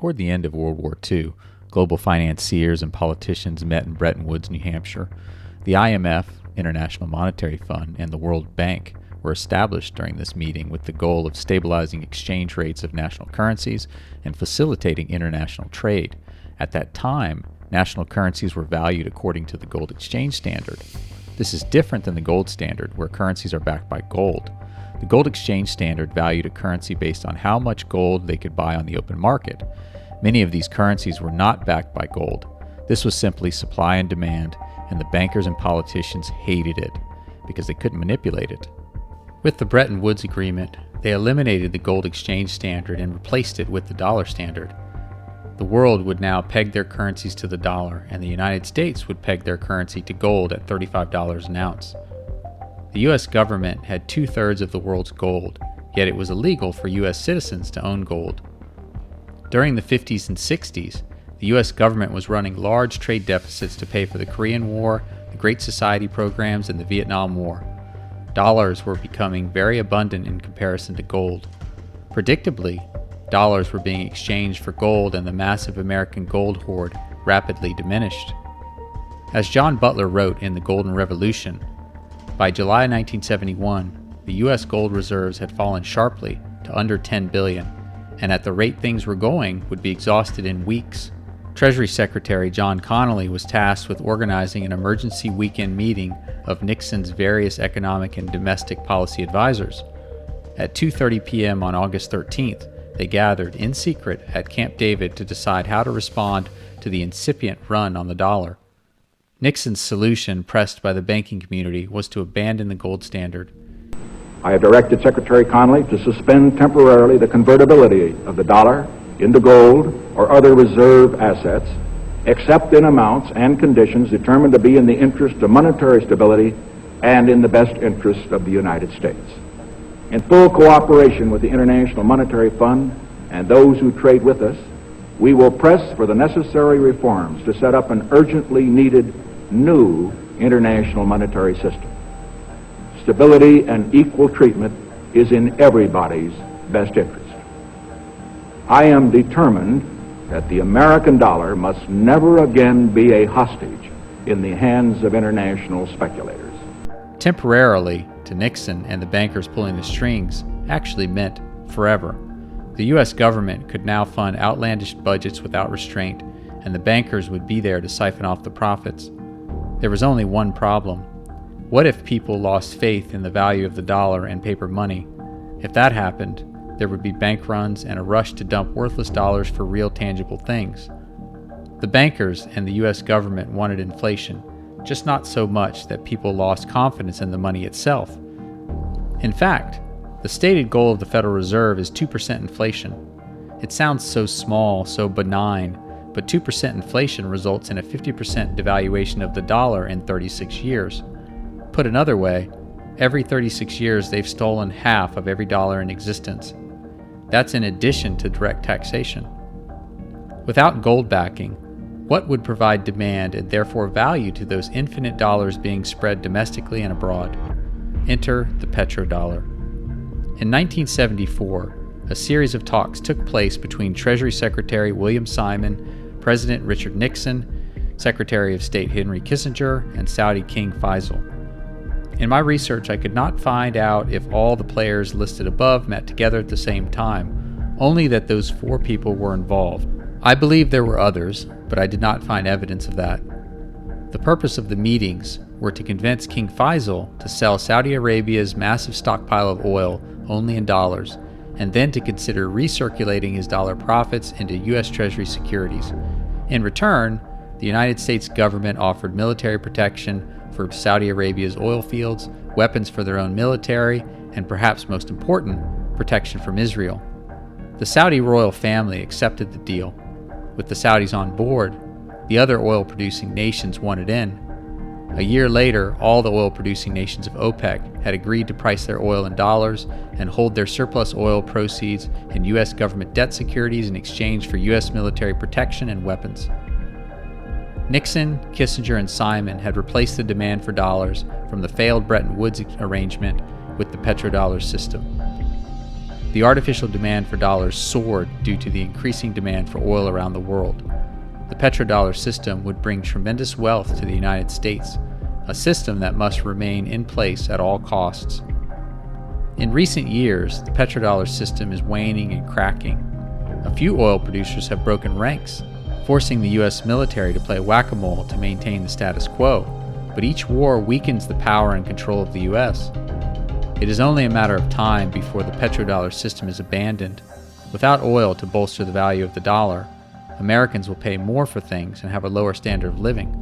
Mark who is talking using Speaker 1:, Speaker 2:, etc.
Speaker 1: Toward the end of World War II, global financiers and politicians met in Bretton Woods, New Hampshire. The IMF, International Monetary Fund, and the World Bank were established during this meeting with the goal of stabilizing exchange rates of national currencies and facilitating international trade. At that time, national currencies were valued according to the gold exchange standard. This is different than the gold standard, where currencies are backed by gold. The gold exchange standard valued a currency based on how much gold they could buy on the open market. Many of these currencies were not backed by gold. This was simply supply and demand, and the bankers and politicians hated it because they couldn't manipulate it. With the Bretton Woods Agreement, they eliminated the gold exchange standard and replaced it with the dollar standard. The world would now peg their currencies to the dollar, and the United States would peg their currency to gold at $35 an ounce. The U.S. government had 2/3 of the world's gold, yet it was illegal for U.S. citizens to own gold. During the 50s and 60s, the U.S. government was running large trade deficits to pay for the Korean War, the Great Society programs, and the Vietnam War. Dollars were becoming very abundant in comparison to gold. Predictably, dollars were being exchanged for gold, and the massive American gold hoard rapidly diminished. As John Butler wrote in The Golden Revolution, by July 1971, the U.S. gold reserves had fallen sharply to under 10 billion, and at the rate things were going, would be exhausted in weeks. Treasury Secretary John Connally was tasked with organizing an emergency weekend meeting of Nixon's various economic and domestic policy advisors. At 2:30 p.m. on August 13th, they gathered in secret at Camp David to decide how to respond to the incipient run on the dollar. Nixon's solution, pressed by the banking community, was to abandon the gold standard.
Speaker 2: I have directed Secretary Connally to suspend temporarily the convertibility of the dollar into gold or other reserve assets, except in amounts and conditions determined to be in the interest of monetary stability and in the best interest of the United States. In full cooperation with the International Monetary Fund and those who trade with us, we will press for the necessary reforms to set up an urgently needed new international monetary system. Stability and equal treatment is in everybody's best interest. I am determined that the American dollar must never again be a hostage in the hands of international speculators.
Speaker 1: Temporarily, to Nixon and the bankers pulling the strings, actually meant forever. The U.S. government could now fund outlandish budgets without restraint, and the bankers would be there to siphon off the profits. There was only one problem. What if people lost faith in the value of the dollar and paper money? If that happened, there would be bank runs and a rush to dump worthless dollars for real tangible things. The bankers and the U.S. government wanted inflation, just not so much that people lost confidence in the money itself. In fact, the stated goal of the Federal Reserve is 2% inflation. It sounds so small, so benign, but 2% inflation results in a 50% devaluation of the dollar in 36 years. Put another way, every 36 years they've stolen half of every dollar in existence. That's in addition to direct taxation. Without gold backing, what would provide demand and therefore value to those infinite dollars being spread domestically and abroad? Enter the petrodollar. In 1974, a series of talks took place between Treasury Secretary William Simon, President Richard Nixon, Secretary of State Henry Kissinger, and Saudi King Faisal. In my research, I could not find out if all the players listed above met together at the same time, only that those 4 people were involved. I believe there were others, but I did not find evidence of that. The purpose of the meetings were to convince King Faisal to sell Saudi Arabia's massive stockpile of oil only in dollars, and then to consider recirculating his dollar profits into U.S. Treasury securities. In return, the United States government offered military protection for Saudi Arabia's oil fields, weapons for their own military, and perhaps most important, protection from Israel. The Saudi royal family accepted the deal. With the Saudis on board, the other oil-producing nations wanted in. A year later, all the oil-producing nations of OPEC had agreed to price their oil in dollars and hold their surplus oil proceeds in U.S. government debt securities in exchange for U.S. military protection and weapons. Nixon, Kissinger, and Simon had replaced the demand for dollars from the failed Bretton Woods arrangement with the petrodollar system. The artificial demand for dollars soared due to the increasing demand for oil around the world. The petrodollar system would bring tremendous wealth to the United States, a system that must remain in place at all costs. In recent years, the petrodollar system is waning and cracking. A few oil producers have broken ranks, forcing the U.S. military to play whack-a-mole to maintain the status quo, but each war weakens the power and control of the U.S. It is only a matter of time before the petrodollar system is abandoned. Without oil to bolster the value of the dollar, Americans will pay more for things and have a lower standard of living.